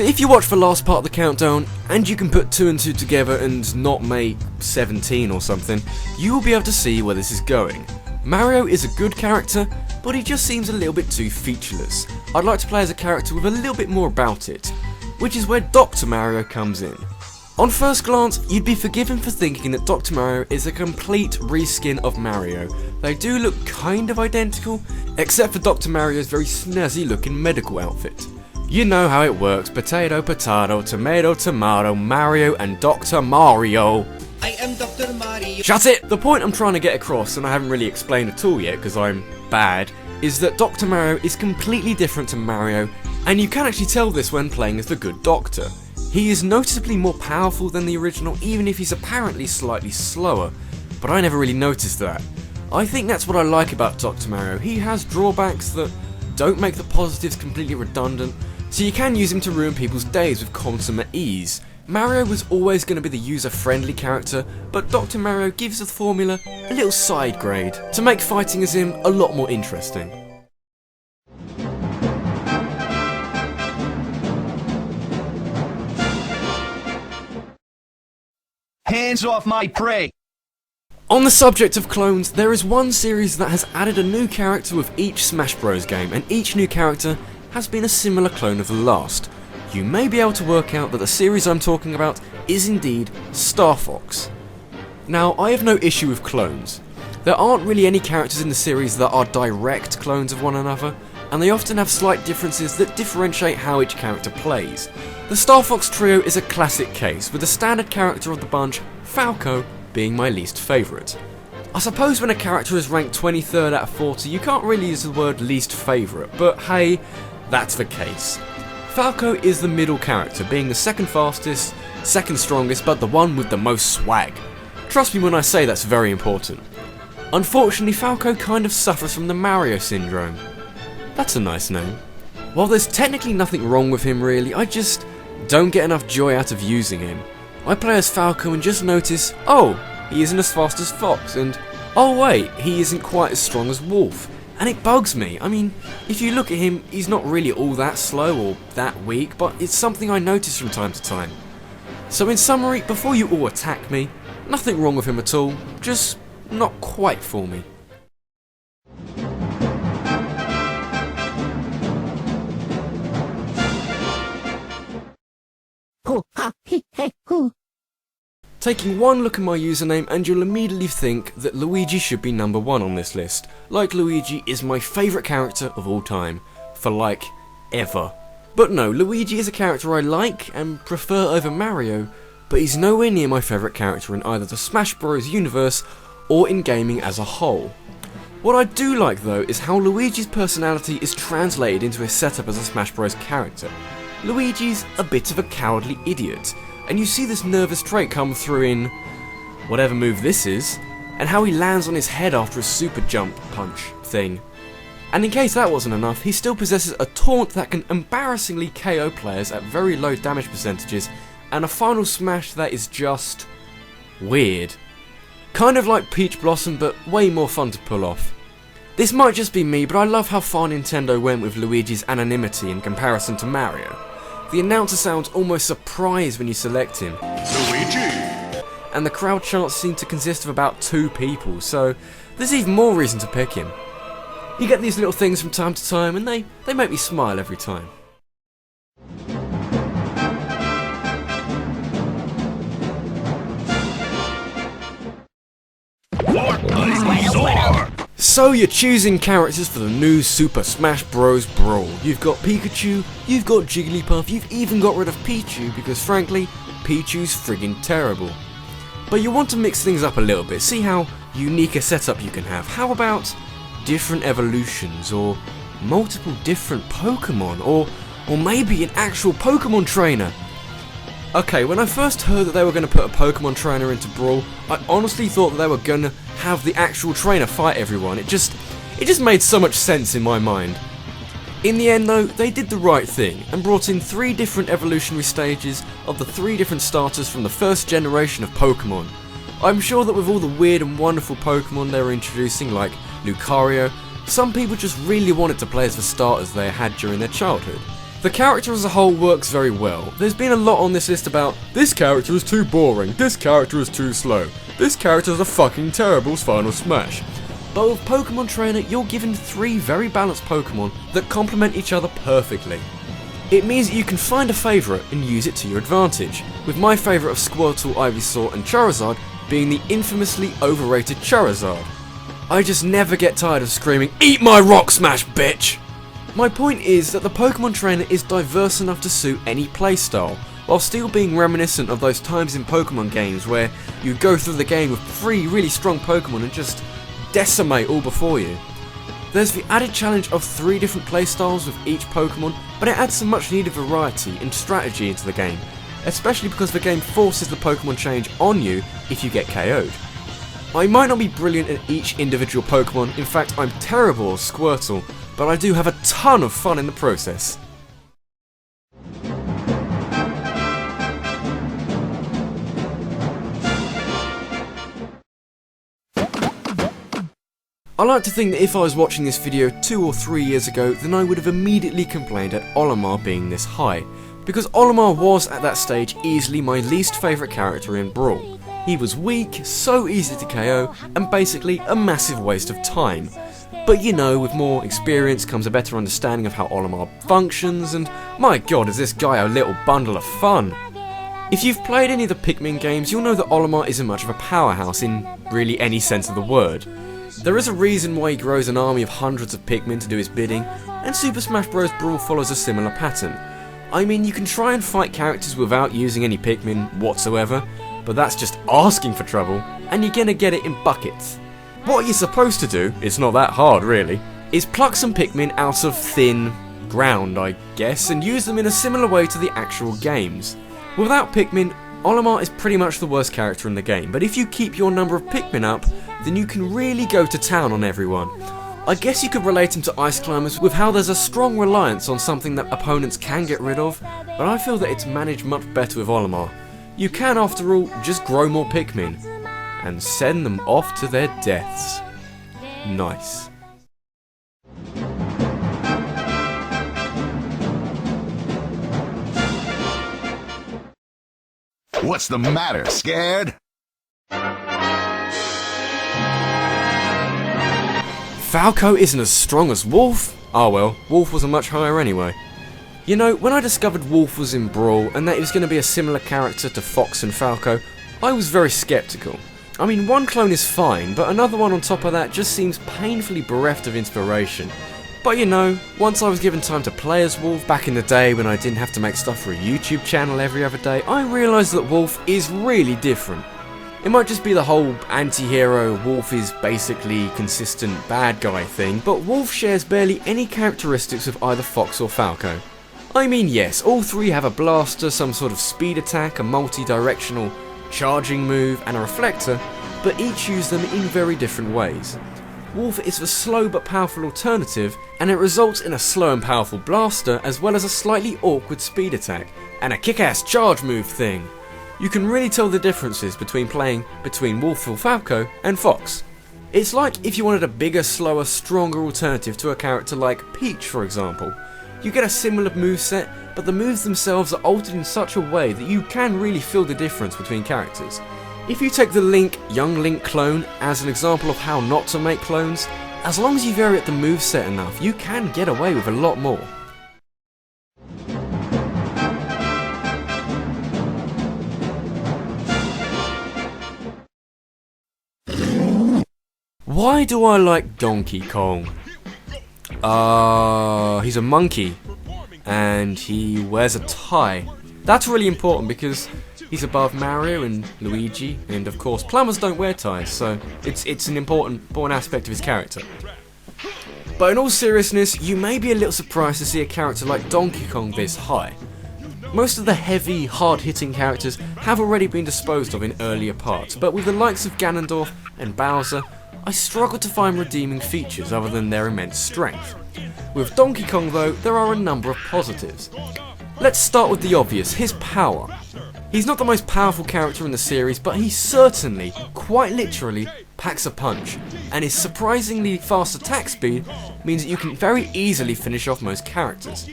So if you watch the last part of the countdown, and you can put 2 and 2 together and not make 17 or something, you will be able to see where this is going. Mario is a good character, but he just seems a little bit too featureless. I'd like to play as a character with a little bit more about it, which is where Dr. Mario comes in. On first glance, you'd be forgiven for thinking that Dr. Mario is a complete reskin of Mario. They do look kind of identical, except for Dr. Mario's very snazzy looking medical outfit. You know how it works: potato, potato, tomato, tomato, Mario and Dr. Mario. I am Dr. Mario. Shut it! The point I'm trying to get across, and I haven't really explained at all yet because I'm bad, is that Dr. Mario is completely different to Mario, and you can actually tell this when playing as the good Doctor. He is noticeably more powerful than the original, even if he's apparently slightly slower, but I never really noticed that. I think that's what I like about Dr. Mario. He has drawbacks that don't make the positives completely redundant, so you can use him to ruin people's days with consummate ease. Mario was always going to be the user-friendly character, but Dr. Mario gives the formula a little side grade to make fighting as him a lot more interesting. Hands off my prey! On the subject of clones, there is one series that has added a new character with each Smash Bros game, and each new character has been a similar clone of the last. You may be able to work out that the series I'm talking about is indeed Star Fox. Now, I have no issue with clones. There aren't really any characters in the series that are direct clones of one another, and they often have slight differences that differentiate how each character plays. The Star Fox trio is a classic case, with the standard character of the bunch, Falco, being my least favourite. I suppose when a character is ranked 23rd out of 40, you can't really use the word least favourite, but hey, that's the case. Falco is the middle character, being the second fastest, second strongest, but the one with the most swag. Trust me when I say that's very important. Unfortunately, Falco kind of suffers from the Mario syndrome. That's a nice name. While there's technically nothing wrong with him really, I just don't get enough joy out of using him. I play as Falco and just notice, oh, he isn't as fast as Fox, and oh wait, he isn't quite as strong as Wolf. And it bugs me. I mean, if you look at him, he's not really all that slow or that weak, but it's something I notice from time to time. So in summary, before you all attack me, nothing wrong with him at all, just not quite for me. Taking one look at my username and you'll immediately think that Luigi should be number 1 on this list. Like Luigi is my favourite character of all time. For like, ever. But no, Luigi is a character I like and prefer over Mario, but he's nowhere near my favourite character in either the Smash Bros universe or in gaming as a whole. What I do like though is how Luigi's personality is translated into his setup as a Smash Bros character. Luigi's a bit of a cowardly idiot, and you see this nervous trait come through in whatever move this is, and how he lands on his head after a super jump punch thing. And in case that wasn't enough, he still possesses a taunt that can embarrassingly KO players at very low damage percentages, and a final smash that is just weird. Kind of like Peach Blossom, but way more fun to pull off. This might just be me, but I love how far Nintendo went with Luigi's anonymity in comparison to Mario. The announcer sounds almost surprised when you select him. Luigi! And the crowd chants seem to consist of about 2 people, so there's even more reason to pick him. You get these little things from time to time, and they make me smile every time. So you're choosing characters for the new Super Smash Bros. Brawl. You've got Pikachu, you've got Jigglypuff, you've even got rid of Pichu because frankly, Pichu's friggin' terrible. But you want to mix things up a little bit, see how unique a setup you can have. How about different evolutions, or multiple different Pokemon, or maybe an actual Pokemon trainer? Okay, when I first heard that they were going to put a Pokemon trainer into Brawl, I honestly thought that they were going to have the actual trainer fight everyone. It just made so much sense in my mind. In the end though, they did the right thing and brought in 3 different evolutionary stages of the 3 different starters from the first generation of Pokemon. I'm sure that with all the weird and wonderful Pokemon they were introducing, like Lucario, some people just really wanted to play as the starters they had during their childhood. The character as a whole works very well. There's been a lot on this list about, this character is too boring, this character is too slow, this character is a fucking terrible Final Smash. But with Pokemon Trainer, you're given 3 very balanced Pokemon that complement each other perfectly. It means that you can find a favourite and use it to your advantage, with my favourite of Squirtle, Ivysaur and Charizard being the infamously overrated Charizard. I just never get tired of screaming, "Eat my Rock Smash, bitch!" My point is that the Pokemon Trainer is diverse enough to suit any playstyle, while still being reminiscent of those times in Pokemon games where you go through the game with 3 really strong Pokemon and just decimate all before you. There's the added challenge of 3 different playstyles with each Pokemon, but it adds some much needed variety and strategy into the game, especially because the game forces the Pokemon change on you if you get KO'd. I might not be brilliant at each individual Pokemon, in fact I'm terrible at Squirtle, but I do have a ton of fun in the process. I like to think that if I was watching this video 2 or 3 years ago, then I would have immediately complained at Olimar being this high, because Olimar was at that stage easily my least favourite character in Brawl. He was weak, so easy to KO, and basically a massive waste of time. But you know, with more experience comes a better understanding of how Olimar functions, and my god is this guy a little bundle of fun. If you've played any of the Pikmin games, you'll know that Olimar isn't much of a powerhouse in really any sense of the word. There is a reason why he grows an army of hundreds of Pikmin to do his bidding, and Super Smash Bros. Brawl follows a similar pattern. I mean, you can try and fight characters without using any Pikmin whatsoever, but that's just asking for trouble, and you're gonna get it in buckets. What you're supposed to do, it's not that hard really, is pluck some Pikmin out of thin ground, I guess, and use them in a similar way to the actual games. Without Pikmin, Olimar is pretty much the worst character in the game, but if you keep your number of Pikmin up, then you can really go to town on everyone. I guess you could relate him to Ice Climbers with how there's a strong reliance on something that opponents can get rid of, but I feel that it's managed much better with Olimar. You can, after all, just grow more Pikmin, and send them off to their deaths. Nice. What's the matter, scared? Falco isn't as strong as Wolf? Oh well, Wolf wasn't much higher anyway. You know, when I discovered Wolf was in Brawl and that he was going to be a similar character to Fox and Falco, I was very skeptical. I mean, one clone is fine, but another one on top of that just seems painfully bereft of inspiration. But you know, once I was given time to play as Wolf back in the day when I didn't have to make stuff for a YouTube channel every other day, I realised that Wolf is really different. It might just be the whole anti-hero, Wolf is basically consistent bad guy thing, but Wolf shares barely any characteristics of either Fox or Falco. I mean, yes, all 3 have a blaster, some sort of speed attack, a multi-directional charging move, and a reflector, but each use them in very different ways. Wolf is the slow but powerful alternative, and it results in a slow and powerful blaster as well as a slightly awkward speed attack, and a kick-ass charge move thing. You can really tell the differences between playing between Wolf or Falco and Fox. It's like if you wanted a bigger, slower, stronger alternative to a character like Peach, for example. You get a similar moveset, but the moves themselves are altered in such a way that you can really feel the difference between characters. If you take the Young Link clone as an example of how not to make clones, as long as you vary at the moveset enough, you can get away with a lot more. Why do I like Donkey Kong? He's a monkey, and he wears a tie. That's really important because he's above Mario and Luigi, and of course plumbers don't wear ties, so it's an important aspect of his character. But in all seriousness, you may be a little surprised to see a character like Donkey Kong this high. Most of the heavy, hard-hitting characters have already been disposed of in earlier parts, but with the likes of Ganondorf and Bowser, I struggle to find redeeming features other than their immense strength. With Donkey Kong though, there are a number of positives. Let's start with the obvious, his power. He's not the most powerful character in the series, but he certainly, quite literally, packs a punch, and his surprisingly fast attack speed means that you can very easily finish off most characters.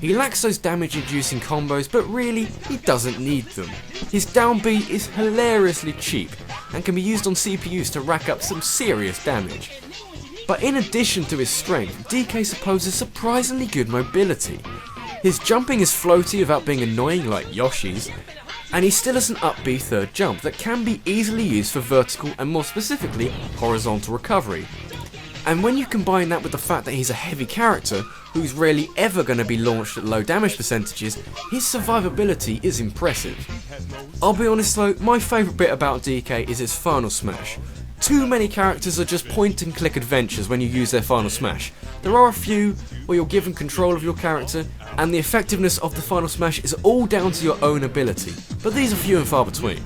He lacks those damage inducing combos, but really, he doesn't need them. His down B is hilariously cheap, and can be used on CPUs to rack up some serious damage. But in addition to his strength, DK supposes surprisingly good mobility. His jumping is floaty without being annoying like Yoshi's, and he still has an up B third jump that can be easily used for vertical and more specifically horizontal recovery. And when you combine that with the fact that he's a heavy character who's rarely ever going to be launched at low damage percentages, his survivability is impressive. I'll be honest though, my favourite bit about DK is his final smash. Too many characters are just point and click adventures when you use their final smash. There are a few where you're given control of your character, and the effectiveness of the final smash is all down to your own ability, but these are few and far between.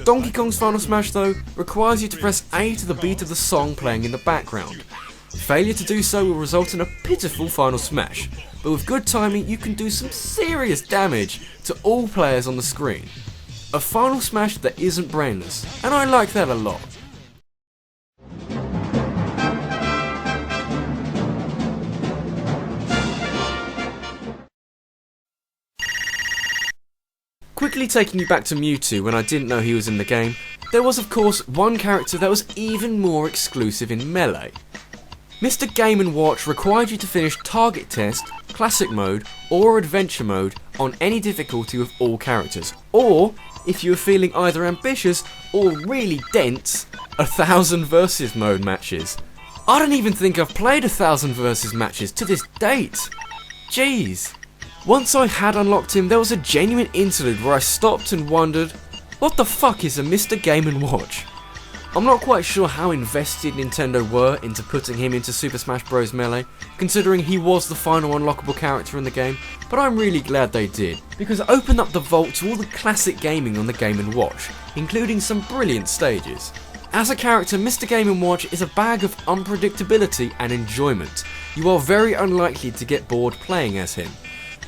Donkey Kong's final smash though requires you to press A to the beat of the song playing in the background. Failure to do so will result in a pitiful final smash, but with good timing you can do some serious damage to all players on the screen. A final smash that isn't brainless, and I like that a lot. Quickly taking you back to Mewtwo when I didn't know he was in the game, there was of course one character that was even more exclusive in Melee. Mr. Game & Watch required you to finish Target Test, Classic Mode or Adventure Mode on any difficulty with all characters, or, if you were feeling either ambitious or really dense, 1000 versus mode matches. I don't even think I've played 1000 versus matches to this date. Jeez. Once I had unlocked him, there was a genuine interlude where I stopped and wondered, what the fuck is a Mr. Game & Watch? I'm not quite sure how invested Nintendo were into putting him into Super Smash Bros. Melee, considering he was the final unlockable character in the game, but I'm really glad they did, because it opened up the vault to all the classic gaming on the Game & Watch, including some brilliant stages. As a character, Mr. Game & Watch is a bag of unpredictability and enjoyment. You are very unlikely to get bored playing as him.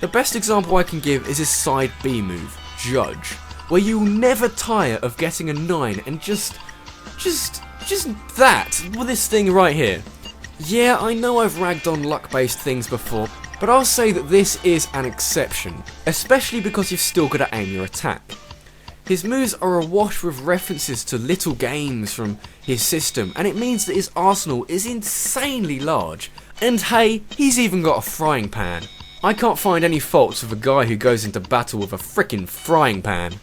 The best example I can give is his side B move, Judge, where you will never tire of getting a 9 and just that, with this thing right here. Yeah, I know I've ragged on luck-based things before, but I'll say that this is an exception, especially because you've still got to aim your attack. His moves are awash with references to little games from his system, and it means that his arsenal is insanely large. And hey, he's even got a frying pan. I can't find any faults with a guy who goes into battle with a frickin' frying pan.